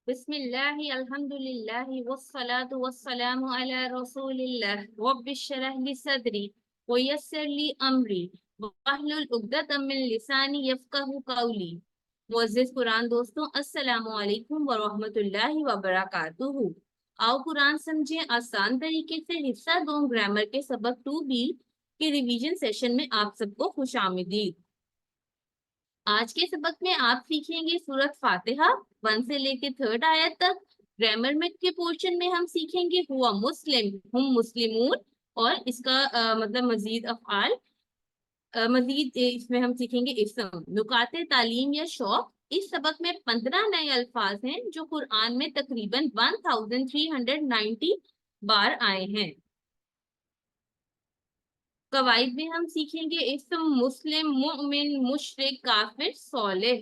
بسم اللہ الحمد للہ والصلاة والسلام علی رسول اللہ رب اشرح لی صدری ویسر لی امری واحلل عقدۃ من لسانی یفقہوا قولی۔ معزز قرآن دوستوں، السلام علیکم ورحمۃ اللہ وبرکاتہ۔ آؤ قرآن سمجھیں آسان طریقے سے حصہ دوم گرامر کے سبق 2B کے ریویژن سیشن میں آپ سب کو خوش آمدید۔ آج کے سبق میں آپ سیکھیں گے سورۃ فاتحہ 1 سے لے کے 3rd آیت تک۔ گرامر میں کے پورشن میں ہم سیکھیں گے ہوا مسلم، ہم مسلمون، اور اس کا مطلب مزید افعال، مزید اس میں ہم سیکھیں گے اسم، نکات تعلیم یا شوق۔ اس سبق میں 15 نئے الفاظ ہیں جو قرآن میں تقریباً 1390 بار آئے ہیں۔ قواعد میں ہم سیکھیں گے اسم، مسلم، مؤمن، مشرک، کافر، صالح۔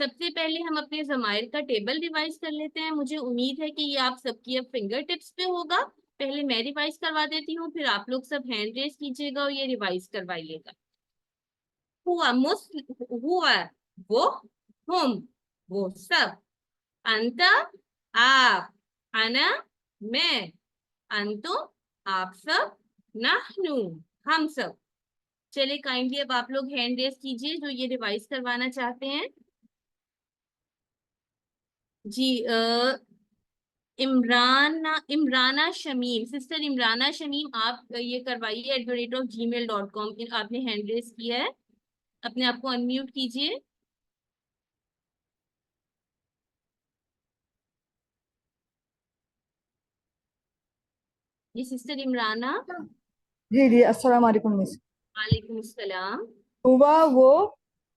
سب سے پہلے ہم اپنے ضمائر کا ٹیبل ریوائز کر لیتے ہیں۔ مجھے امید ہے کہ یہ آپ سب کی اب فنگر ٹپس پہ ہوگا۔ پہلے میں ریوائز کروا دیتی ہوں، پھر آپ لوگ سب ہینڈ ریز کیجیے گا اور یہ ریوائز کروائیے گا۔ ہوا ہوا وہ، ہم وہ سب، انتا آپ، انا میں، انتم آپ سب، نحنو ہم سب۔ چلے کائنڈلی اب آپ لوگ ہینڈ ریز کیجیے جو یہ ریوائز کروانا چاہتے ہیں۔ جی عمرانہ شمیم، سسٹر عمرانہ شمیم، آپ یہ کروائیے @gmail.com۔ آپ نے ہینڈ ریز کیا ہے، اپنے آپ کو انمیوٹ کیجیے۔ جی سسٹر عمرانہ۔ جی السلام علیکم مس۔ وعلیکم السلام۔ ہوا وہ،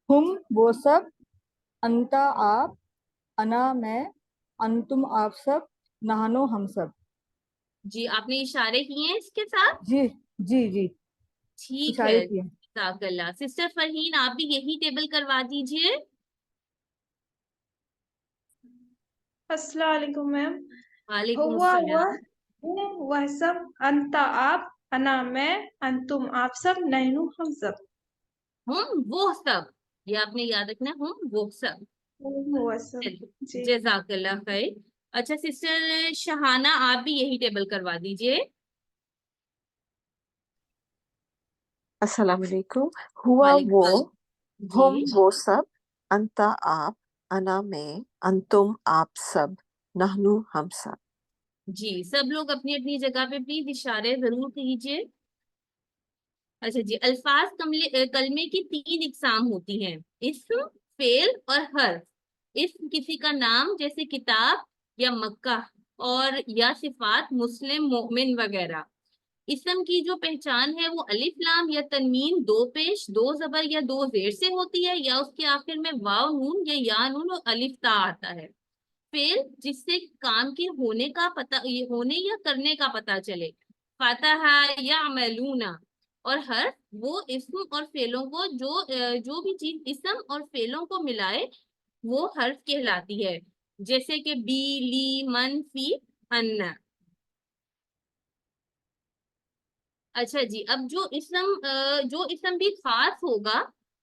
ہم وہ سب، انتا آپ، انا میں، انتم آپ سب، نحنو ہم سب۔ جی آپ نے اشارے کیے ہیں اس کے ساتھ؟ جی جی جی ٹھیک ہے، اشارے کیے۔ جزاک اللہ۔ سسٹر فرحین آپ بھی یہی ٹیبل کروا دیجیے۔ السلام علیکم میم۔ وعلیکم ہوا وہ، السلام۔ ہم وہ سب، انتا آپ، انا میں، انتم آپ سب، نحنو ہم سب۔ ہم وہ سب، یہ آپ نے یاد رکھنا، ہم وہ سب۔ وہ سب جی۔ جزاک اللہ خیر۔ اچھا سسٹر شہانہ آپ بھی یہی ٹیبل کروا دیجیے۔ السلام علیکم۔ ہوا وعلیکم وہ، ہم جی وہ سب، انتا آپ، انا میں، انتم آپ سب، نحنو ہم سب۔ جی سب لوگ اپنی اپنی جگہ پہ پلیز اشارے ضرور کیجیے۔ اچھا جی، الفاظ کلمے کی 3 اقسام ہوتی ہیں، اسم، فعل اور حرف۔ اسم کسی کا نام جیسے کتاب یا مکہ، اور یا صفات مسلم، مومن وغیرہ۔ اسم کی جو پہچان ہے وہ الف لام یا تنوین 2 پیش 2 زبر یا 2 زیر سے ہوتی ہے، یا اس کے آخر میں واو نون یا یا نون اور الف تا آتا ہے۔ فعل جس سے کام کے ہونے کا پتہ، ہونے یا کرنے کا پتہ چلے، فتح یا عملون۔ اور حرف وہ اسم اور فعلوں کو جو بھی چیز اسم اور فعلوں کو ملائے وہ حرف کہلاتی ہے، جیسے کہ بی، لی، من، فی، ان۔ اچھا جی، اب جو اسم بھی خاص ہوگا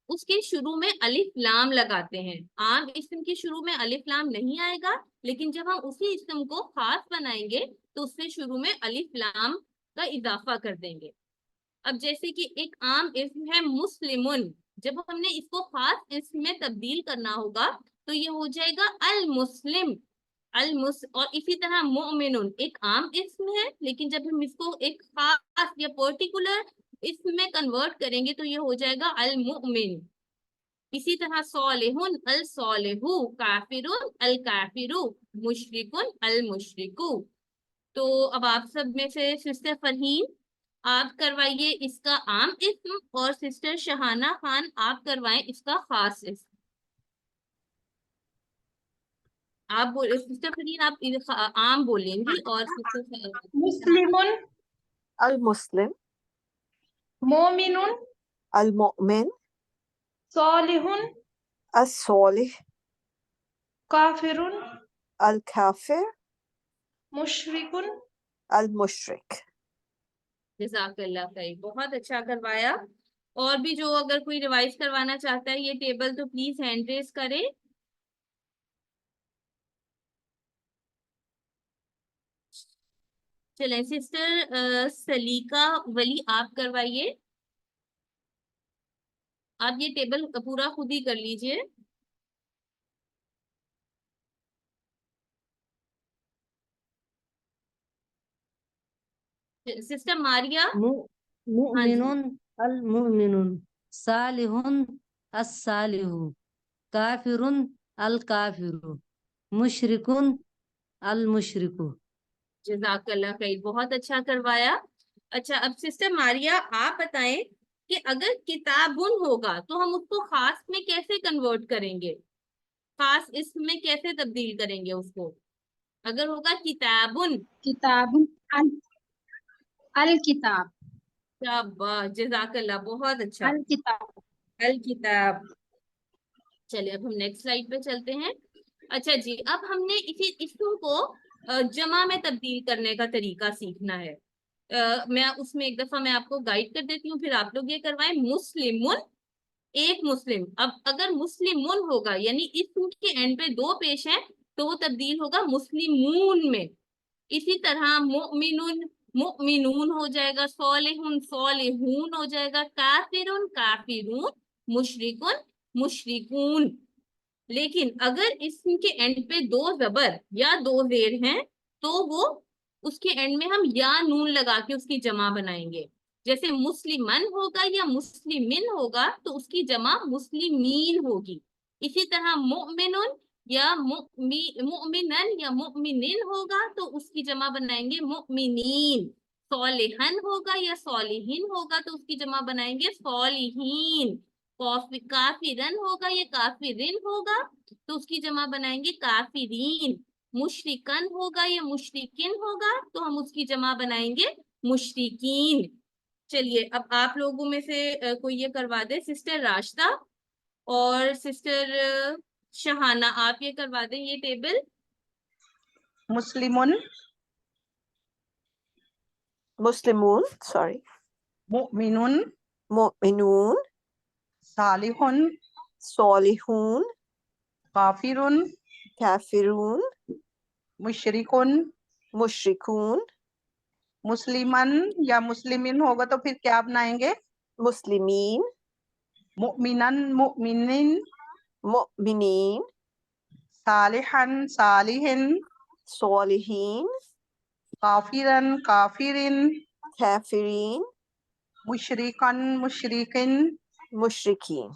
اس کے شروع میں الف لام لگاتے ہیں۔ عام اسم کے شروع میں الف لام نہیں آئے گا، لیکن جب ہم اسی اسم کو خاص بنائیں گے تو اس سے شروع میں الف لام کا اضافہ کر دیں گے۔ اب جیسے کہ ایک عام اسم ہے مسلمن، جب ہم نے اس کو خاص اسم میں تبدیل کرنا ہوگا تو یہ ہو جائے گا المسلم۔ اور اسی طرح مؤمن ایک عام اسم ہے، لیکن جب ہم اس کو ایک خاص یا پرٹیکولر اسم میں کنورٹ کریں گے تو یہ ہو جائے گا المؤمن۔ اسی طرح صالح الصالح، کافر الکافر، مشرک المشرک۔ تو اب آپ سب میں سے سسٹر فرحین آپ کروائیے اس کا عام اسم، اور سسٹر شہانہ خان آپ کروائیں اس کا خاص اسم۔ آپ سسٹر فرحین آپ عام بولیں گی، اور سسٹر مسلمن، المسلم، مومن، المؤمن، صالح، الصالح، کافر، الکافر، مشرک۔ المشرک۔ جزاک اللہ خیر، بہت اچھا کروایا۔ اور بھی جو اگر کوئی ریوائز کروانا چاہتا ہے یہ ٹیبل تو پلیز ہینڈ ریز کرے۔ چلیں سسٹر سلیقہ ولی آپ کروائیے. آپ یہ ٹیبل پورا خود ہی کر لیجئے. سسٹر ماریا. ہاں جی. مؤمن المؤمن صالح الصالح کافر الکافر مشرک المشرک. جزاک اللہ خیر، بہت اچھا کروایا. اچھا اب سسٹر ماریا آپ بتائیں کہ اگر کتابن ہوگا تو ہم اس کو خاص میں کیسے کنورٹ کریں گے، خاص اسم میں کیسے تبدیل کریں گے اس کو؟ اگر ہوگا کتابن. کتاب الکتاب کیا بات، جزاک اللہ، بہت اچھا. الکتاب. الکتاب. چلیے اب ہم نیکسٹ سلائیڈ پہ چلتے ہیں. اچھا جی، اب ہم نے اسی اسم کو جمع میں تبدیل کرنے کا طریقہ سیکھنا ہے. میں اس میں ایک دفعہ میں آپ کو گائیڈ کر دیتی ہوں، پھر آپ لوگ یہ کروائیں. مسلمن، ایک مسلم. اب اگر مسلمن ہوگا یعنی اسم کے اینڈ پہ دو پیش ہیں تو وہ تبدیل ہوگا مسلمون میں. اسی طرح مؤمنون مؤمنون ہو جائے گا، صالحون صالحون ہو جائے گا، کافرون کافرون، مشرکون مشرکون. لیکن اگر اسم کے اینڈ پہ دو زبر یا دو زیر ہیں تو وہ اس کے اینڈ میں ہم یا نون لگا کے اس کی جمع بنائیں گے. جیسے مسلمن ہوگا یا مسلمن ہوگا تو اس کی جمع مسلمین ہوگی. اسی طرح مؤمنون یا مؤمنن یا مؤمنین ہوگا تو اس کی جمع بنائیں گے مؤمنین. صالحن ہوگا یا صالحین ہوگا تو اس کی جمع بنائیں گے صالحین. کافرن ہوگا یا کافرن ہوگا تو اس کی جمع بنائیں گے کافرین. مشرکن ہوگا یا مشرکن ہوگا تو ہم اس کی جمع بنائیں گے مشرکین. چلیے اب آپ لوگوں میں سے کوئی یہ کروا دے. سسٹر راشدہ اور سسٹر شہانہ آپ یہ کروا دیں یہ ٹیبل. مسلمون مسلمون sorry مؤمنون مؤمنون صالحون صالحون کافرون کافرون مشرکون. مشرکون مسلمن یا مسلمین ہوگا تو پھر کیا بنائیں گے؟ مسلمین مؤمنن مؤمنین مؤمنین صالحن صالحین صالحین کافرن کافرین کافرین مشرکن مشرکین. مشرکین.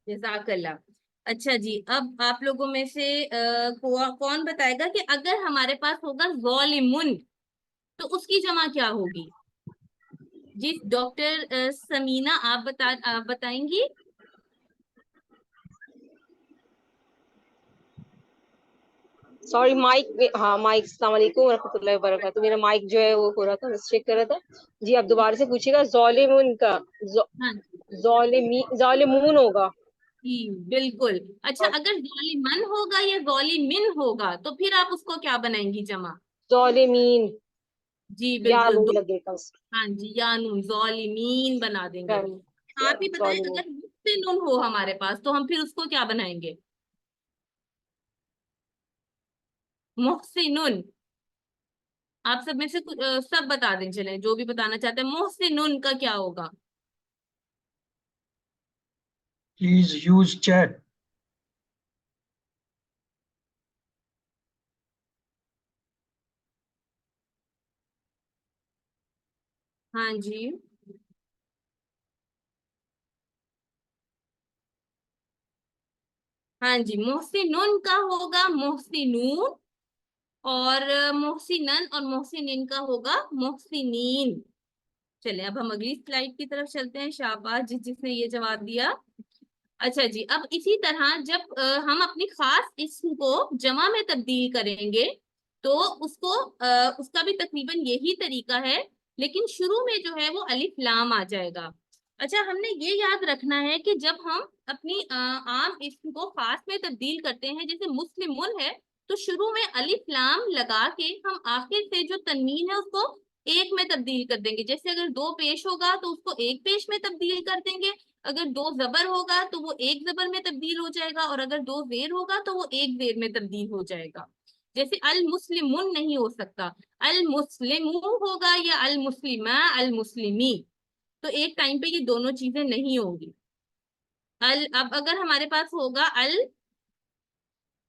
جزاک اللہ. اچھا جی، اب آپ لوگوں میں سے کون بتائے گا کہ اگر ہمارے پاس ہوگا ظالمن تو اس کی جمع کیا ہوگی؟ جی ڈاکٹر سمینہ آپ بتائیں گی. Sorry mic. ہاں مائک. السلام علیکم ورحمۃ اللہ وبرکاتہ. میرا مائک جو ہے وہ ہو رہا تھا، چیک کر رہا تھا. جی آپ دوبارہ سے پوچھیے گا. ظالمون کا ہاں جی ظالمون ہوگا. جی بالکل. اچھا اگر ظالمن ہوگا یا ظالمن ہوگا تو پھر آپ اس کو کیا بنائیں گی جمع؟ ظالمین. جی یا بالکل نون لگے گا. ہاں جی یا نون ظالمین بنا دیں گے. آپ ہی بتائیں ظالمون. اگر محسن ہو ہمارے پاس تو ہم پھر اس کو کیا بنائیں گے؟ محسن. آپ سب میں سے سب بتا دیں، چلیں جو بھی بتانا چاہتے ہیں. محسن کا کیا ہوگا؟ Please use chat. ہاں جی ہاں جی محسنن کا ہوگا محسنون، اور محسنن اور محسنین کا ہوگا محسنین. چلیں اب ہم اگلی سلائیڈ کی طرف چلتے ہیں. شاباش جس نے یہ جواب دیا. اچھا جی، اب اسی طرح جب ہم اپنی خاص اسم کو جمع میں تبدیل کریں گے تو اس کا بھی تقریباً یہی طریقہ ہے، لیکن شروع میں جو ہے وہ الف لام آ جائے گا. اچھا ہم نے یہ یاد رکھنا ہے کہ جب ہم اپنی عام اسم کو خاص میں تبدیل کرتے ہیں، جیسے مسلمون ہے تو شروع میں الف لام لگا کے ہم آخر سے جو تنوین ہے اس کو ایک میں تبدیل کر دیں گے. جیسے اگر دو پیش ہوگا تو اس کو ایک پیش میں تبدیل کر دیں گے، اگر دو زبر ہوگا تو وہ ایک زبر میں تبدیل ہو جائے گا، اور اگر دو زیر ہوگا تو وہ ایک زیر میں تبدیل ہو جائے گا. جیسے المسلمون نہیں ہو سکتا، المسلمو ہوگا یا المسلمہ المسلمی، تو ایک ٹائم پہ یہ دونوں چیزیں نہیں ہوں گی۔ اب اگر ہمارے پاس ہوگا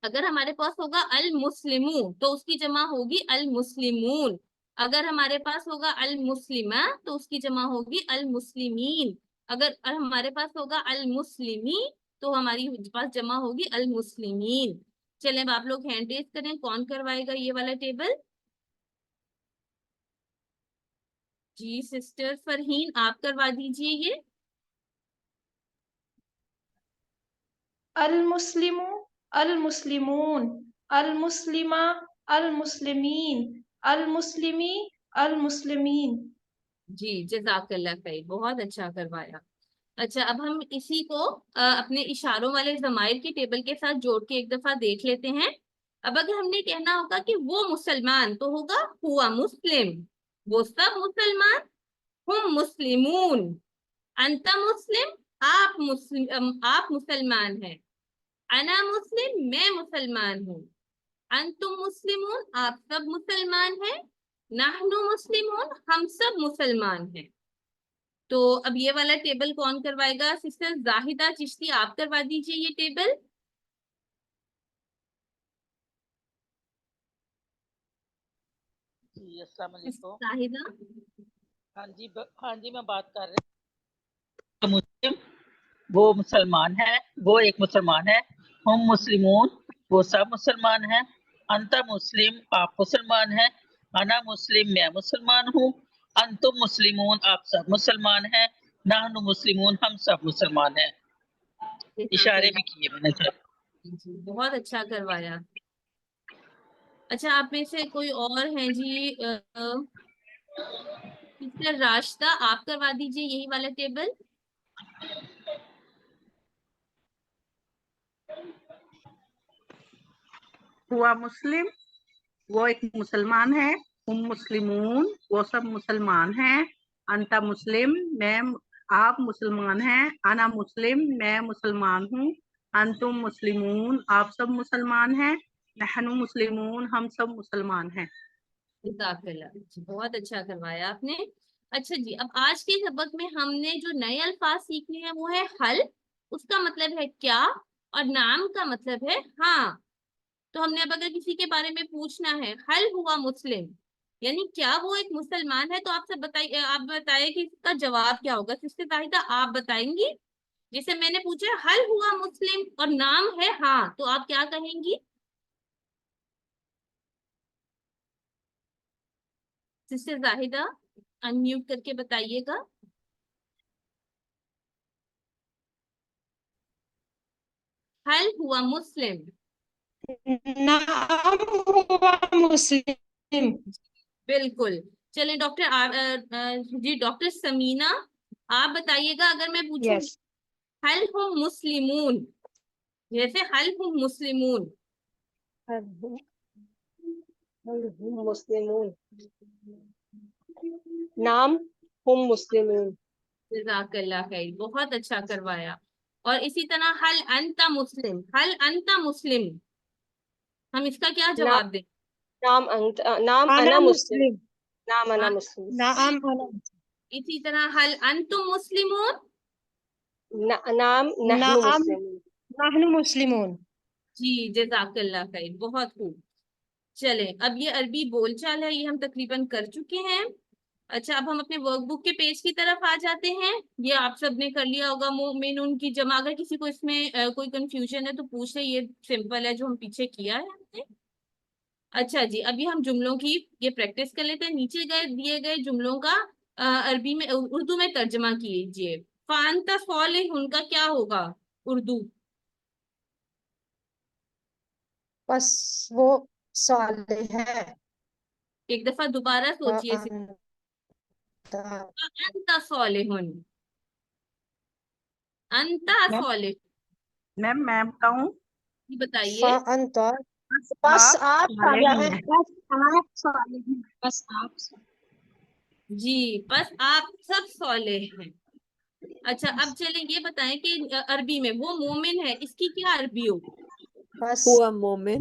اگر ہمارے پاس ہوگا المسلمو تو اس کی جمع ہوگی المسلمون، اگر ہمارے پاس ہوگا المسلمہ تو اس کی جمع ہوگی المسلمین، اگر ہمارے پاس ہوگا المسلمی تو ہماری پاس جمع ہوگی المسلمین۔ چلیں اب آپ لوگ ہینڈ ریز کریں، کون کروائے گا یہ والا ٹیبل؟ جی سسٹر فرحین آپ کروا دیجئے یہ۔ المسلم المسلمون المسلمہ المسلمین المسلمی المسلمین۔ جی جزاک اللہ خیر، بہت اچھا کروایا۔ اچھا اب ہم اسی کو اپنے اشاروں والے ضمائر کے ٹیبل کے ساتھ جوڑ کے ایک دفعہ دیکھ لیتے ہیں۔ اب اگر ہم نے کہنا ہوگا کہ وہ مسلمان تو ہوگا ہوا مسلم، وہ سب مسلمان، ہم مسلمون، انت مسلم، آپ مسلمان ہیں، انا مسلم، میں مسلمان ہوں، انتم مسلمون، آپ سب مسلمان ہیں، نحن مسلمون، ہم سب مسلمان ہیں۔ تو اب یہ والا ٹیبل کون کروائے گا؟ سسٹر زاہدہ چشتی آپ کروا دیجئے یہ ٹیبل۔ جی السلام علیکم۔ زاہدہ ہاں جی میں بات کر رہی ہوں۔ مسلم وہ مسلمان ہے، وہ ایک مسلمان ہے، ہم مسلمون وہ سب مسلمان ہیں، انت مسلم آپ مسلمان ہیں، انا مسلم میں مسلمان ہوں، انتم مسلمون آپ سب مسلمان ہیں، نحن مسلمون ہم سب مسلمان ہیں۔ اشارے بھی کیے میں نے سب۔ جی بہت اچھا کروایا۔ اچھا آپ میں سے کوئی اور ہیں جی؟ سسٹر راشدہ آپ کروا دیجئے یہی والا ٹیبل۔ ہوا مسلم وہ ایک مسلمان ہے، ہم مسلمون وہ سب مسلمان ہیں، انت مسلم میں آپ مسلمان ہیں، انا مسلم میں مسلمان ہوں، انتم مسلمون آپ سب مسلمان ہیں، نحن مسلمون ہم سب مسلمان ہیں۔ جزاک اللہ، جی بہت اچھا کروایا آپ نے۔ اچھا جی اب آج کے سبق میں ہم نے جو نئے الفاظ سیکھنے ہیں وہ ہے حل، اس کا مطلب ہے کیا، اور نام کا مطلب ہے ہاں۔ تو ہم نے اب اگر کسی کے بارے میں پوچھنا ہے حل ہوا مسلم یعنی کیا وہ ایک مسلمان ہے، تو آپ سب بتائیے، آپ بتائیں کہ اس کا جواب کیا ہوگا۔ سسٹر زاہدہ آپ بتائیں گی؟ جیسے میں نے پوچھا حل ہوا مسلم اور نام ہے ہاں، تو آپ کیا کہیں گی؟ سسٹر زاہدہ انمیوٹ کر کے بتائیے گا۔ حل ہوا مسلم؟ نعم ہوا مسلم۔ بالکل۔ چلیں جی ڈاکٹر سمینا آپ بتائیے گا، اگر میں پوچھوں یس حل ہم مسلمون، جیسے حل ہم مسلمون، مسلمون، نام ہم مسلمون۔ جزاک اللہ خیر، بہت اچھا کروایا۔ اور اسی طرح حل انت مسلم، حل انت مسلم، ہم اس کا کیا جواب دیں؟ نام انا مسلم، نام انا مسلم۔ نعم اسی طرح حل انتم مسلمون، نام نحن نعم مسلمون۔ نحن مسلمون۔ جی جزاک اللہ خیر، بہت خوب۔ چلیں اب یہ عربی بول چال ہے، یہ ہم تقریباً کر چکے ہیں۔ اچھا اب ہم اپنے ورک بک کے پیج کی طرف آ جاتے ہیں۔ یہ آپ سب نے کر لیا ہوگا مومنون کی جمع، اگر کسی کو اس میں کوئی کنفیوژن ہے تو پوچھ لیں، یہ سمپل ہے جو ہم پیچھے کیا ہے ہم نے۔ اچھا جی ابھی ہم جملوں کی یہ پریکٹس کر لیتے ہیں۔ نیچے دیے گئے جملوں کا عربی میں اردو میں ترجمہ کیجیے۔ فانتا صالح ان کا کیا ہوگا اردو؟ بس وہ صالح ہے۔ ایک دفعہ دوبارہ سوچئے۔ انت صالح، انت صالح، میم میں بتاؤں؟ بتائیے۔ فأنت بس آپ صالح ہیں۔ بس آپ جی بس آپ سب صالح ہیں۔ اچھا اب چلیں یہ بتائیں کہ عربی میں وہ مومن ہے، اس کی کیا عربی ہوگی؟ بس ہوا مومن،